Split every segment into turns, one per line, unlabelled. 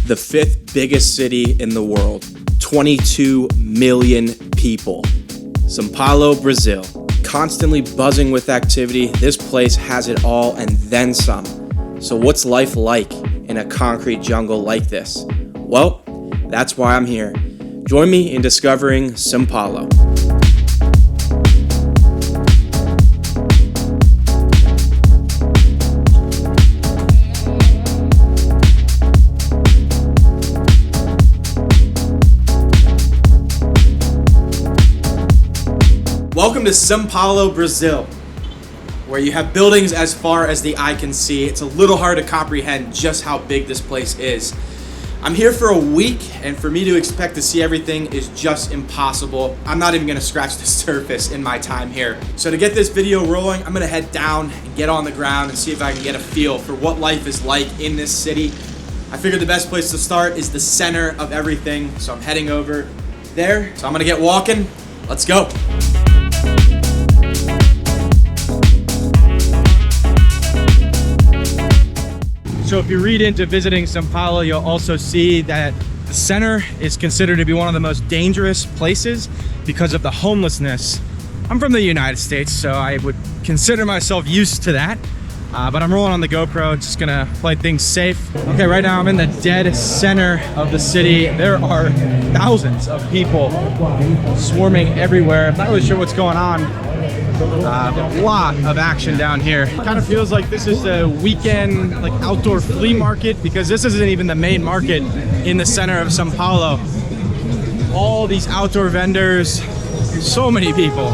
the fifth biggest city in the world, 22 million people. São Paulo, Brazil. Constantly buzzing with activity, this place has it all and then some. So what's life like in a concrete jungle like this? Well, that's why I'm here. Join me in discovering São Paulo. Welcome to São Paulo, Brazil, where you have buildings as far as the eye can see. It's a little hard to comprehend just how big this place is. I'm here for a week, and for me to expect to see everything is just impossible. I'm not even gonna scratch the surface in my time here. So to get this video rolling, I'm gonna head down and get on the ground and see if I can get a feel for what life is like in this city. I figured the best place to start is the center of everything, so I'm heading over there. So I'm gonna get walking. Let's go. So if you read into visiting São Paulo, you'll also see that the center is considered to be one of the most dangerous places because of the homelessness. I'm from the United States, so I would consider myself used to that. But I'm rolling on the GoPro, just gonna play things safe. Okay, right now I'm in the dead center of the city. There are thousands of people swarming everywhere. I'm not really sure what's going on. A lot of action down here. It kind of feels like this is a weekend like outdoor flea market, because this isn't even the main market in the center of São Paulo. All these outdoor vendors, so many people.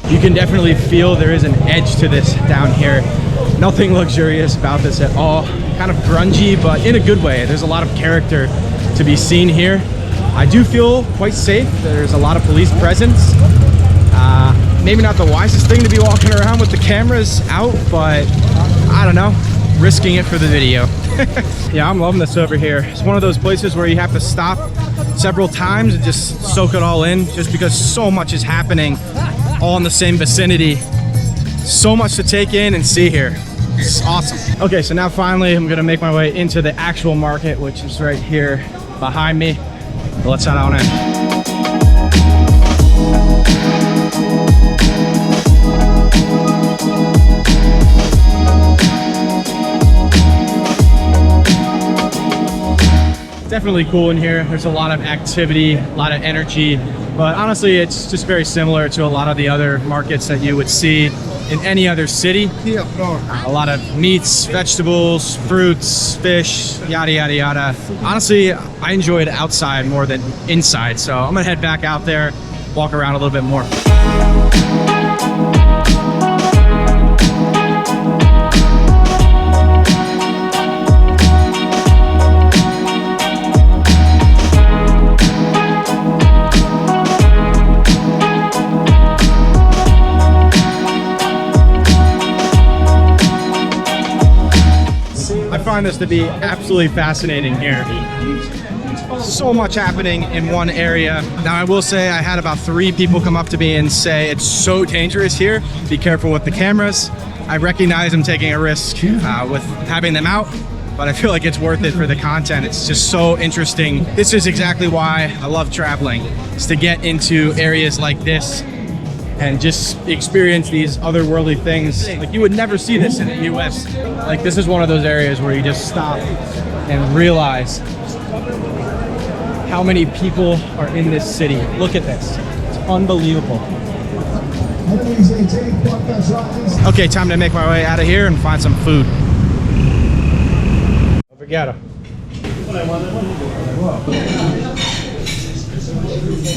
You can definitely feel there is an edge to this down here. Nothing luxurious about this at all. Kind of grungy, but in a good way. There's a lot of character to be seen here. I do feel quite safe. There's a lot of police presence. Maybe not the wisest thing to be walking around with the cameras out, but I don't know, risking it for the video. Yeah, I'm loving this over here. It's one of those places where you have to stop several times and just soak it all in, just because so much is happening all in the same vicinity. So much to take in and see here. It's awesome. Okay, so now finally I'm gonna make my way into the actual market, which is right here behind me. Let's head on in. Definitely cool in here. There's a lot of activity, a lot of energy, but honestly, it's just very similar to a lot of the other markets that you would see in any other city. A lot of meats, vegetables, fruits, fish, yada, yada, yada. Honestly, I enjoy it outside more than inside, so I'm gonna head back out there, walk around a little bit more. I find this to be absolutely fascinating here. So much happening in one area. Now I will say I had about 3 people come up to me and say it's so dangerous here, be careful with the cameras. I recognize I'm taking a risk with having them out, but I feel like it's worth it for the content. It's just so interesting. This is exactly why I love traveling, is to get into areas like this and just experience these otherworldly things. Like, you would never see this in the US. Like, this is one of those areas where you just stop and realize how many people are in this city. Look at this, it's unbelievable. Okay, time to make my way out of here and find some food. Obrigado.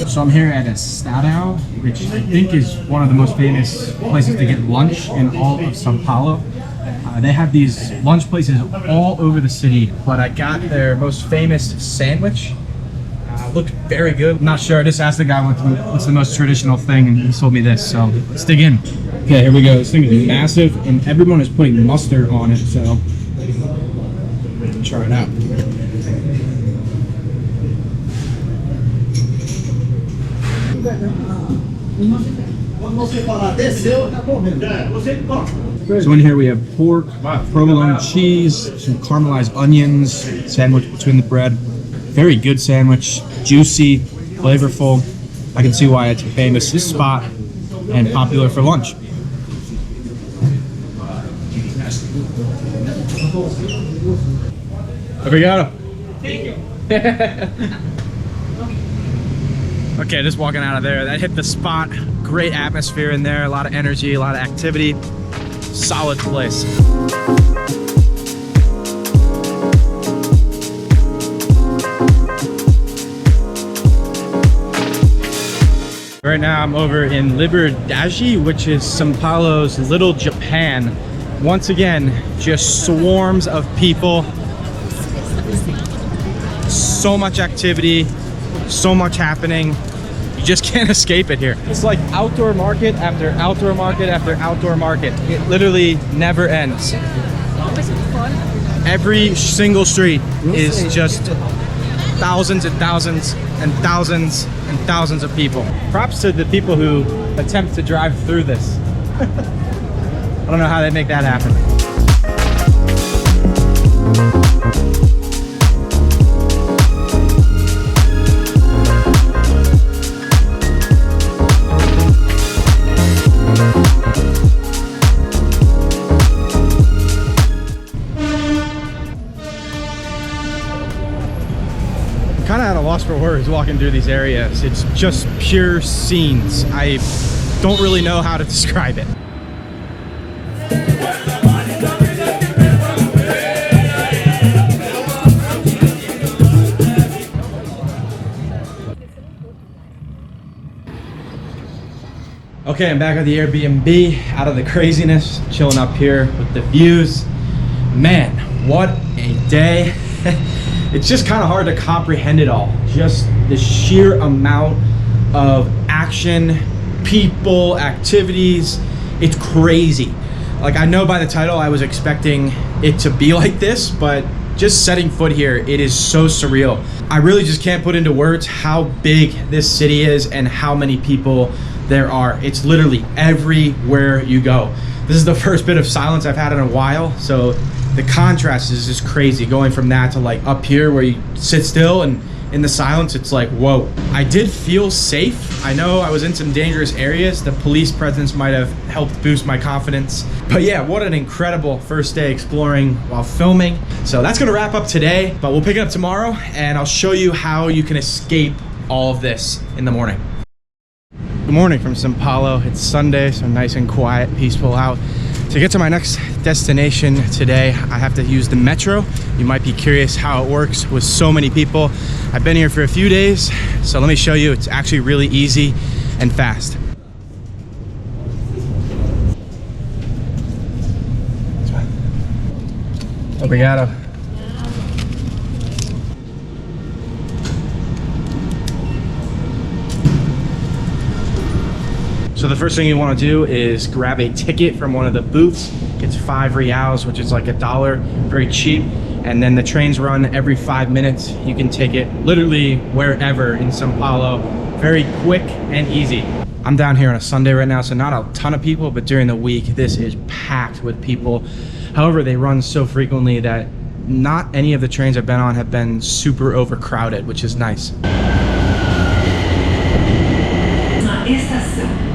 So I'm here at Estadão, which I think is one of the most famous places to get lunch in all of São Paulo. They have these lunch places all over the city, but I got their most famous sandwich. Looked very good. I'm not sure, I just asked the guy what's the most traditional thing, and he told me this, so let's dig in. Okay, here we go. This thing is massive, and everyone is putting mustard on it, so try it out. So in here we have pork, provolone cheese, some caramelized onions, sandwich between the bread. Very good sandwich, juicy, flavorful. I can see why it's a famous spot and popular for lunch. Obrigado. Thank you. Okay, just walking out of there. That hit the spot. Great atmosphere in there, a lot of energy, a lot of activity. Solid place. Right now I'm over in Liberdade, which is São Paulo's little Japan. Once again, just swarms of people. So much activity, so much happening. You just can't escape it here. It's like outdoor market after outdoor market after outdoor market. It literally never ends. Every single street is just thousands and thousands and thousands and thousands of people. Props to the people who attempt to drive through this. I don't know how they make that happen. Kind of at a loss for words walking through these areas. It's just pure scenes. I don't really know how to describe it. Okay, I'm back at the Airbnb, out of the craziness, chilling up here with the views. Man, what a day. It's just kind of hard to comprehend it all. Just the sheer amount of action, people, activities. It's crazy. Like, I know by the title I was expecting it to be like this, but just setting foot here, it is so surreal. I really just can't put into words how big this city is and how many people there are. It's literally everywhere you go. This is the first bit of silence I've had in a while, so the contrast is just crazy, going from that to like up here where you sit still and in the silence, it's like, whoa. I did feel safe. I know I was in some dangerous areas. The police presence might have helped boost my confidence. But yeah, what an incredible first day exploring while filming. So that's gonna wrap up today, but we'll pick it up tomorrow and I'll show you how you can escape all of this in the morning. Good morning from São Paulo. It's Sunday, so nice and quiet, peaceful out. To get to my next destination today, I have to use the metro. You might be curious how it works with so many people. I've been here for a few days, so let me show you. It's actually really easy and fast. Obrigado. So the first thing you want to do is grab a ticket from one of the booths. It's 5 reals, which is like $1, very cheap. And then the trains run every 5 minutes. You can take it literally wherever in São Paulo. Very quick and easy. I'm down here on a Sunday right now, so not a ton of people, but during the week, this is packed with people. However, they run so frequently that not any of the trains I've been on have been super overcrowded, which is nice.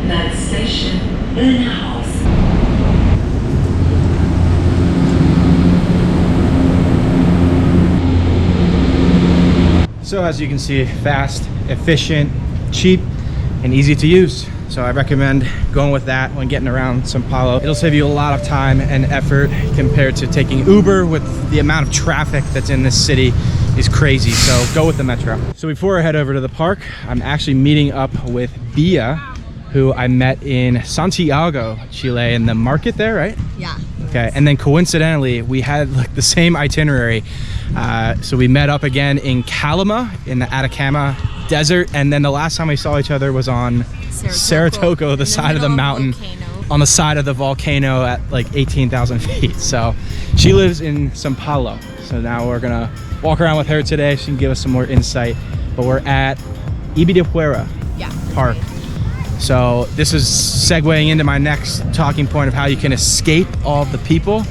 Next station, House.
So as you can see, fast, efficient, cheap, and easy to use. So I recommend going with that when getting around São Paulo. It'll save you a lot of time and effort compared to taking Uber. With the amount of traffic that's in this city is crazy, so go with the metro. So before I head over to the park, I'm actually meeting up with Bia, who I met in Santiago, Chile, in the market there, right?
Yeah.
Okay, and then coincidentally, we had like the same itinerary. So we met up again in Calama, in the Atacama Desert, and then the last time we saw each other was on Saratoga, the side of the mountain. on the side of the volcano at like 18,000 feet. So she lives in São Paulo. So now we're gonna walk around with her today. She can give us some more insight. But we're at Ibirapuera Park. So this is segueing into my next talking point of how you can escape all of the people.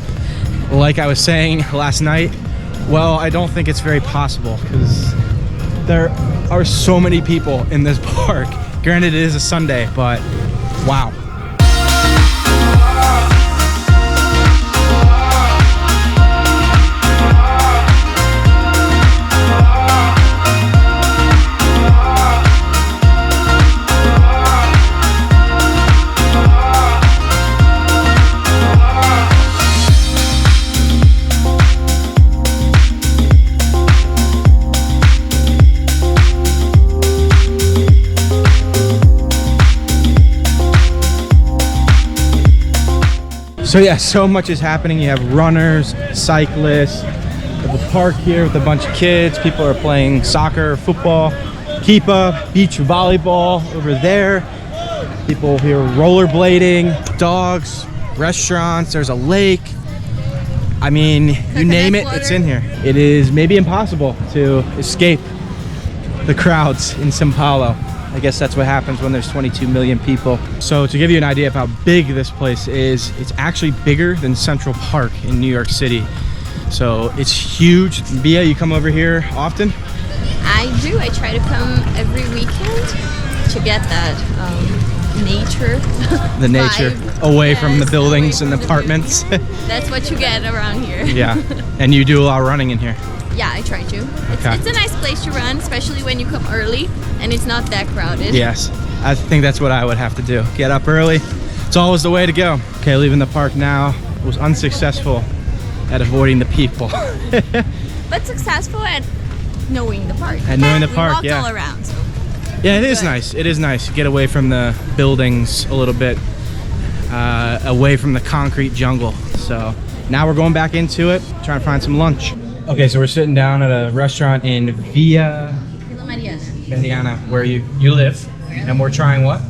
Like I was saying last night, well, I don't think it's very possible because there are so many people in this park. Granted, it is a Sunday, but wow. So yeah, so much is happening. You have runners, cyclists, you have a park here with a bunch of kids. People are playing soccer, football, keepa, beach volleyball over there. People here rollerblading, dogs, restaurants, there's a lake. I mean, you name it, it's in here. It is maybe impossible to escape the crowds in São Paulo. I guess that's what happens when there's 22 million people. So to give you an idea of how big this place is, it's actually bigger than Central Park in New York City. So it's huge. Bia, you come over here often?
I do. I try to come every weekend to get that nature.
The nature
vibe.
away from the
Yes,
buildings
away
and
from
the apartments.
That's what you get around here.
Yeah, and you do a lot of running in here.
Yeah, I try to.
Okay.
It's a nice place to run, especially when you come early and it's not that crowded.
Yes, I think that's what I would have to do. Get up early. It's always the way to go. Okay, leaving the park now. Was unsuccessful at avoiding the people.
But successful at knowing the park.
At knowing the
We
park,
walked
yeah.
all around. So.
Yeah, it is
Good.
nice. It is nice to get away from the buildings a little bit, away from the concrete jungle. So now we're going back into it, trying to find some lunch. Okay, so we're sitting down at a restaurant in Villa Mariana, where you live, and we're trying what?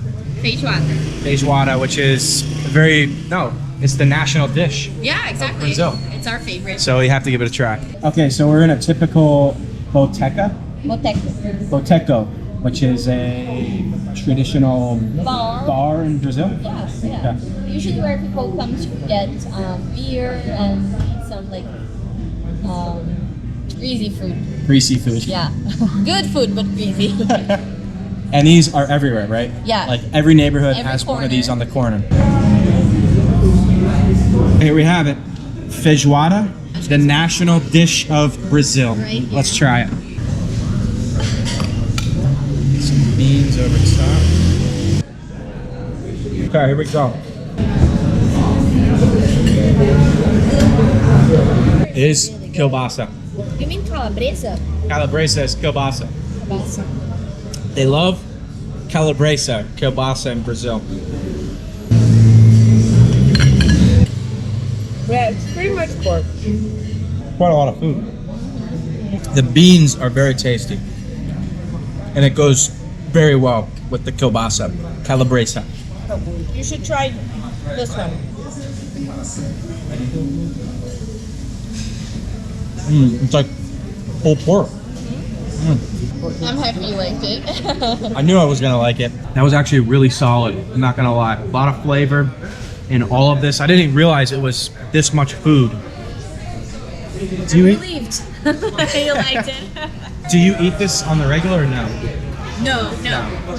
Feijoada, which is it's the national dish.
Yeah, exactly.
Brazil.
It's our favorite.
So you have to give it a try. Okay, so we're in a typical boteca. Boteco, which is a traditional bar in Brazil.
Yes, yeah. Usually where people come to get beer and eat some like greasy food.
Greasy food.
Yeah, good food but greasy.
And these are everywhere, right?
Yeah.
Like every neighborhood
Every
has one
corner.
of these on the corner. Here we have it. Feijoada, the national dish of Brazil.
Right here.
Let's try it. Some beans over top. Okay, here we go. It is kielbasa.
You mean calabresa?
Calabresa is kielbasa. They love calabresa, kielbasa in Brazil.
Yeah, it's pretty much pork.
Quite a lot of food. The beans are very tasty, and it goes very well with the kielbasa, calabresa.
You should try this one.
It's like whole pork.
I'm happy you liked it.
I knew I was gonna like it. That was actually really solid. I'm not gonna lie. A lot of flavor in all of this. I didn't realize it was this much food. Do you eat?
Relieved. You liked it.
Do you eat this on the regular or no?
No.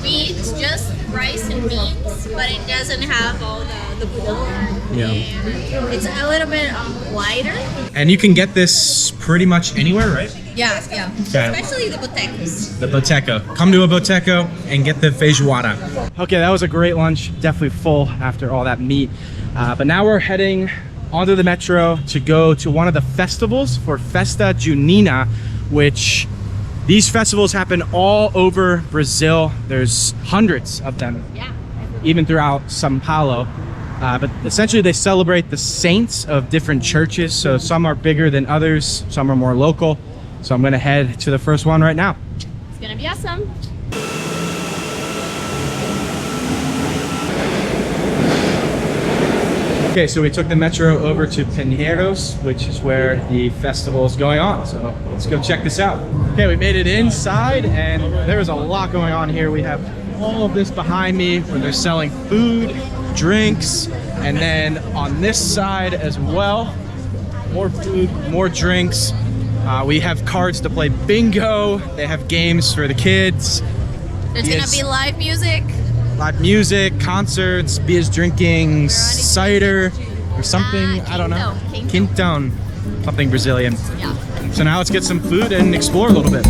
We eat just rice and beans, but it doesn't have all the pork.
Yeah.
And it's a little bit lighter.
And you can get this pretty much anywhere, right?
Yeah.
Okay.
Especially the botecos.
The Boteco. Come to a Boteco and get the feijoada. Okay, that was a great lunch. Definitely full after all that meat. But now we're heading onto the metro to go to one of the festivals for Festa Junina, which these festivals happen all over Brazil. There's hundreds of them, even throughout São Paulo. But essentially they celebrate the saints of different churches. So some are bigger than others, some are more local. So I'm gonna head to the first one right now.
It's gonna be awesome.
Okay, so we took the metro over to Pinheiros, which is where the festival is going on. So let's go check this out. Okay, we made it inside and there's a lot going on here. We have all of this behind me where they're selling food, drinks, and then on this side as well, more food, more drinks. We have cards to play bingo. They have games for the kids.
There's gonna be live music.
Live music, concerts, beers, drinking, cider, or something, I don't know. Quintão, something Brazilian.
Yeah.
So now let's get some food and explore a little bit.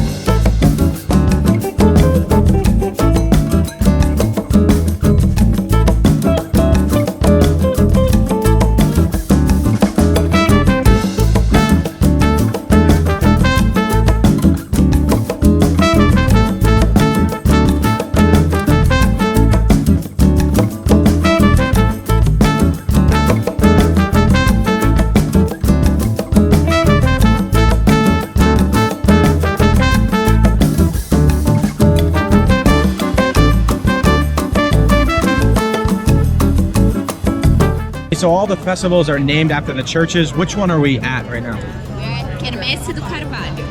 So all the festivals are named after the churches. Which one are we at right now?
We're at Quermesse do Carvalho.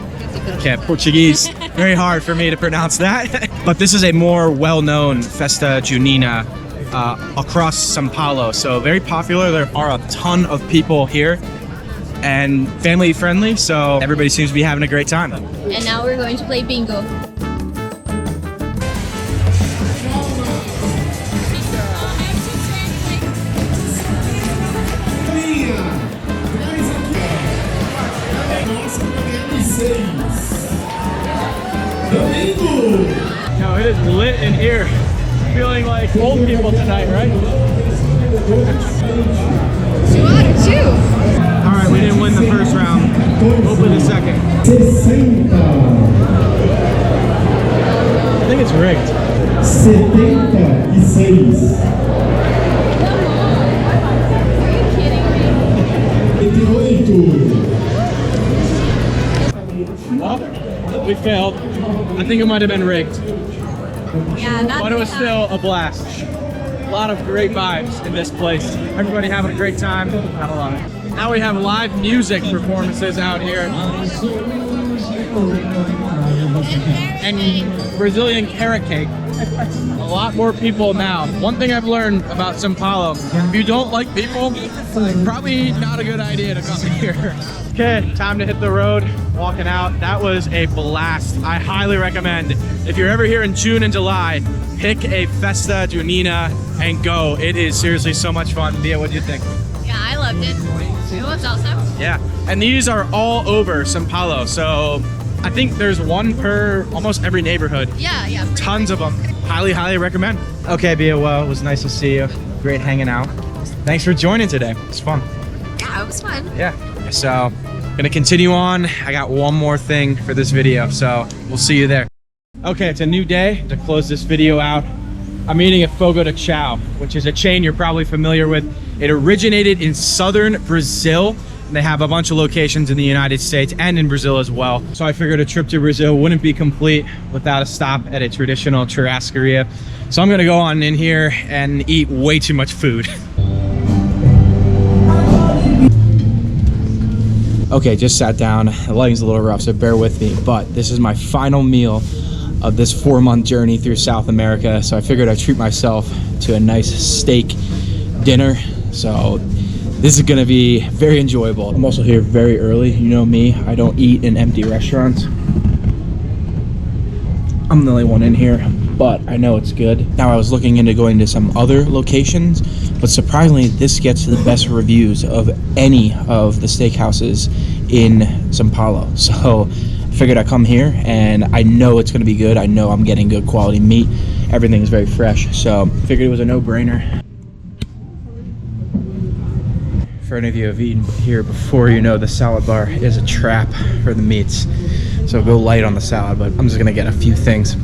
Okay, Portuguese. Very hard for me to pronounce that. But this is a more well-known Festa Junina across São Paulo. So very popular. There are a ton of people here and family friendly. So everybody seems to be having a great time.
And now we're going to play bingo.
No, it is lit in here. Feeling like old people tonight, right?
2 out of 2.
All right, we didn't win the first round. Hopefully the second. I think it's rigged.
76.
Are you kidding me?
Well, we failed. I think it might have been rigged.
Yeah, not
But it was still a blast. A lot of great vibes in this place. Everybody having a great time. Gotta love it. Now we have live music performances out here. And Brazilian carrot cake. A lot more people now. One thing I've learned about São Paulo, if you don't like people, probably not a good idea to come here. Okay, time to hit the road, walking out. That was a blast. I highly recommend, if you're ever here in June and July, pick a Festa Junina and go. It is seriously so much fun. Dia, what do you think?
Yeah, I loved it. It was awesome.
Yeah, and these are all over São Paulo, so I think there's one per almost every neighborhood.
Yeah.
Tons of them. Highly, highly recommend. Okay, Bia, well, it was nice to see you. Great hanging out. Thanks for joining today. It's fun.
Yeah, it was fun.
Yeah, so gonna continue on. I got one more thing for this video, so we'll see you there. Okay, it's a new day. To close this video out, I'm eating at Fogo de Chão, which is a chain you're probably familiar with. It originated in southern Brazil. They have a bunch of locations in the United States and in Brazil as well. So I figured a trip to Brazil wouldn't be complete without a stop at a traditional churrascaria. So I'm gonna go on in here and eat way too much food. Okay, just sat down. The lighting's a little rough, so bear with me. But this is my final meal of this 4-month journey through South America. So I figured I'd treat myself to a nice steak dinner. So this is gonna be very enjoyable. I'm also here very early. You know me, I don't eat in empty restaurants. I'm the only one in here, but I know it's good. Now I was looking into going to some other locations, but surprisingly, this gets the best reviews of any of the steakhouses in São Paulo. So I figured I'd come here, and I know it's gonna be good. I know I'm getting good quality meat. Everything is very fresh, so I figured it was a no-brainer. For any of you who have eaten here before, you know the salad bar is a trap for the meats. So go light on the salad, but I'm just gonna get a few things.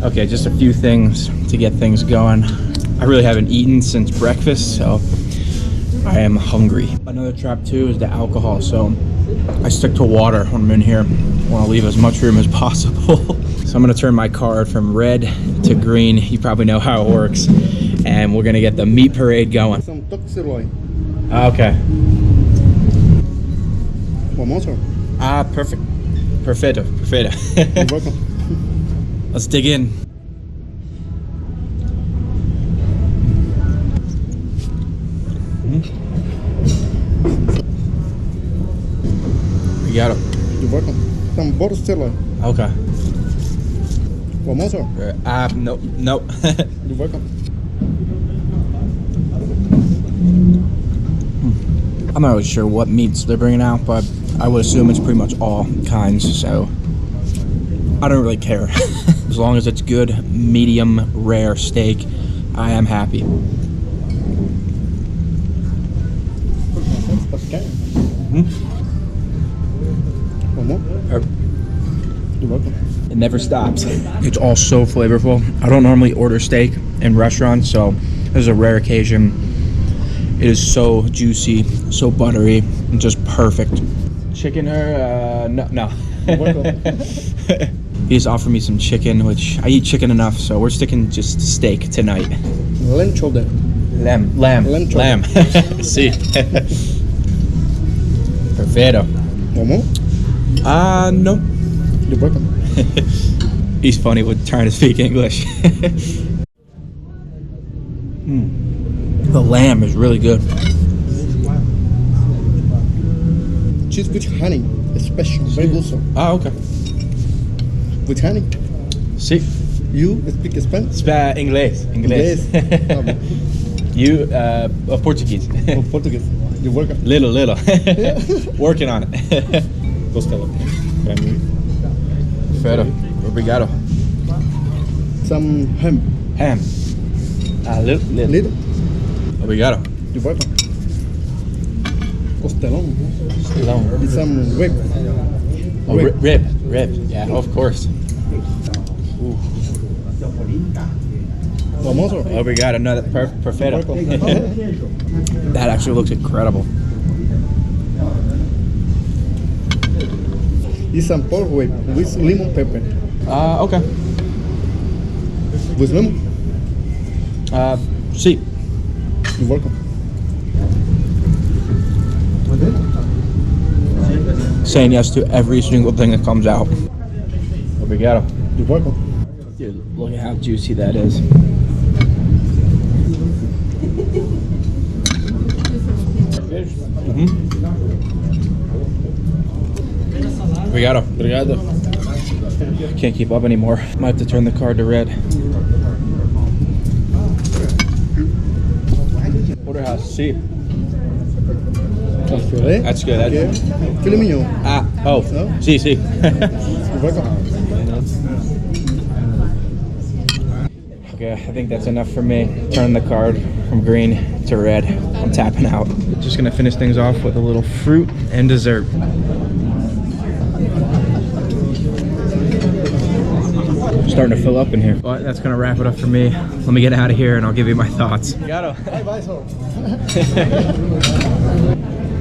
Okay, just a few things to get things going. I really haven't eaten since breakfast, so I am hungry. Another trap too is the alcohol. So I stick to water when I'm in here. I want to leave as much room as possible. So I'm going to turn my card from red to green. You probably know how it works. And we're going to get the meat parade going.
Some top sirloin.
Okay.
One more, sir.
Perfect. Perfetto. Perfetto.
You're welcome.
Let's dig in. We got it.
You're welcome. Some butter sirloin.
Okay.
One more, sir.
No.
You're welcome.
I'm not really sure what meats they're bringing out, but I would assume it's pretty much all kinds, so I don't really care. As long as it's good, medium, rare steak, I am happy.
Okay. One more. You're welcome.
It never stops. It's all so flavorful. I don't normally order steak in restaurants, so this is a rare occasion. It is so juicy, so buttery, and just perfect. Chicken or no. He just offered me some chicken, which I eat chicken enough, so we're sticking just steak tonight.
Lamb shoulder.
Lamb.
Lamb.
See. Perfetto.
One more.
No.
You're welcome.
He's funny with trying to speak English. The lamb is really good.
Cheese with honey. Special. Very good, sir.
Okay.
With honey.
Sí.
You speak Spanish?
Inglés.
Inglés.
You, Portuguese.
Oh, Portuguese. You're welcome.
Little. Working on it. Perfetto. Obrigado.
Some ham.
Ham. Little.
Little.
Obrigado.
You're welcome. Costelón.
Long.
With some rib.
Oh, rib. Yeah, of course.
One more, sir.
Obrigado. No, that's perfetto. That actually looks incredible.
It's some pork rib with lemon pepper.
Okay.
With lemon.
Sí.
You're welcome.
Saying yes to every single thing that comes out. Obrigado.
You're welcome.
Dude, look at how juicy that is. Obrigado. Can't keep up anymore. Might have to turn the card to red. Porterhouse, sí. That's good.
Okay. Filet mignon.
Oh,
No?
sí.
You're welcome.
Okay, I think that's enough for me. Turn the card from green to red. I'm tapping out. Just gonna finish things off with a little fruit and dessert. Starting to fill up in here. But that's gonna wrap it up for me. Let me get out of here and I'll give you my thoughts. Obrigado.
Bye, sir.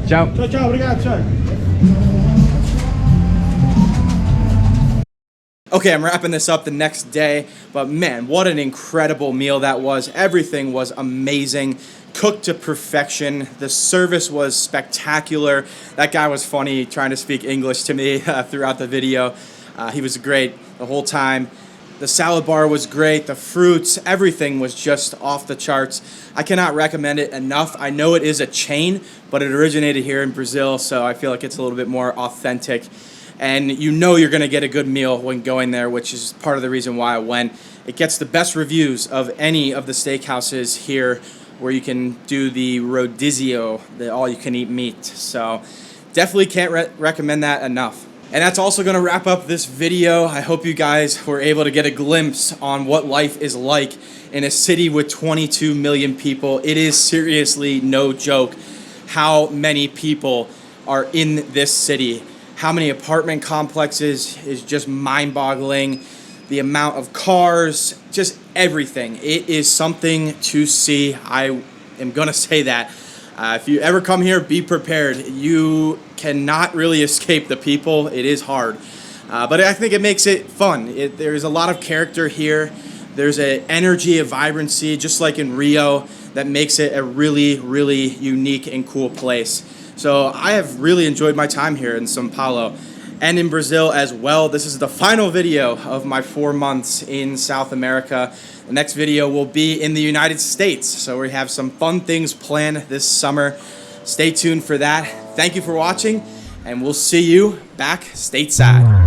Ciao.
Ciao, obrigado, ciao.
Okay, I'm wrapping this up the next day, but man, what an incredible meal that was. Everything was amazing, cooked to perfection. The service was spectacular. That guy was funny trying to speak English to me throughout the video. He was great the whole time. The salad bar was great, the fruits, everything was just off the charts. I cannot recommend it enough. I know it is a chain, but it originated here in Brazil, so I feel like it's a little bit more authentic. And you know you're gonna get a good meal when going there, which is part of the reason why I went. It gets the best reviews of any of the steakhouses here where you can do the rodizio, the all-you-can-eat meat. So definitely can't recommend that enough. And that's also going to wrap up this video. I hope you guys were able to get a glimpse on what life is like in a city with 22 million people. It is seriously no joke how many people are in this city. How many apartment complexes is just mind-boggling. The amount of cars, just everything. It is something to see. I am going to say that. If you ever come here, be prepared. You cannot really escape the people. It is hard. But I think it makes it fun. There's a lot of character here. There's an energy, a vibrancy, just like in Rio, that makes it a really, really unique and cool place. So I have really enjoyed my time here in São Paulo and in Brazil as well. This is the final video of my 4 months in South America. The next video will be in the United States. So we have some fun things planned this summer. Stay tuned for that. Thank you for watching, and we'll see you back stateside.